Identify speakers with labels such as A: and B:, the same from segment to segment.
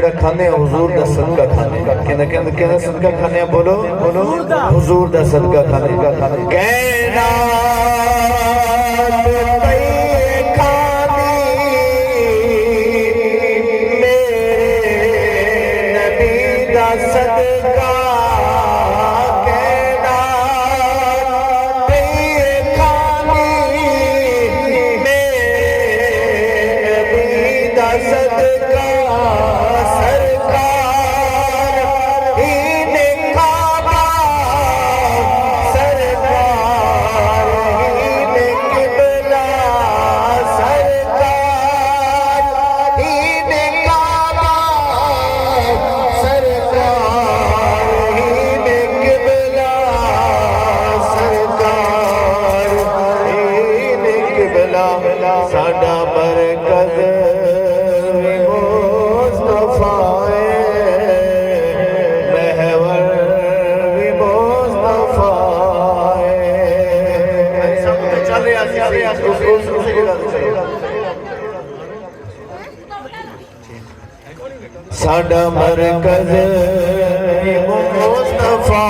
A: सदका खाने हुजूर दा सदका खाने कहना सदका खाने बोलो बोलो हुजूर दा सदका खाने कहना सदका कहना खानी मेरे नबी दा सदका सरकार ही ने काबा सरकार ही ने किबला सरकार ही ने काबा साडा मरकज मुस्तफा महवर मुस्तफा साडा मरकज मुस्तफा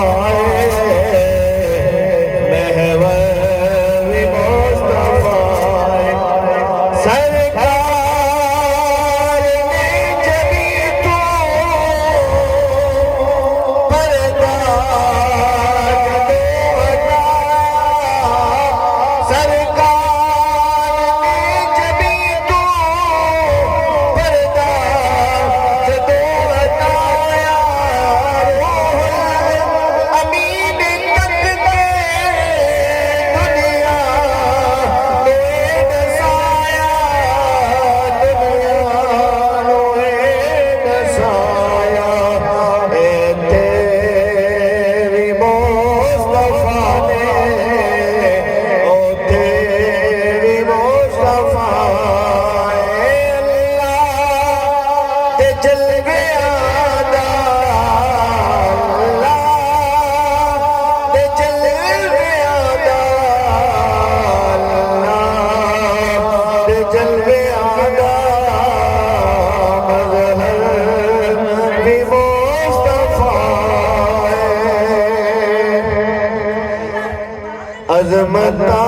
A: अजमता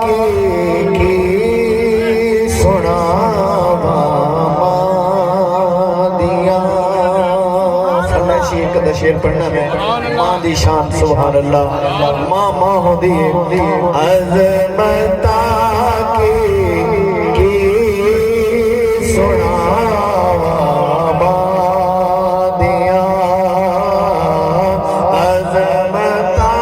A: की सुनावा दिया शेर का शेर पढ़ना मैं मां दी शान सुभान अल्लाह मां मां होती है अजमता की सुनावा दिया अजमता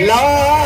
A: ला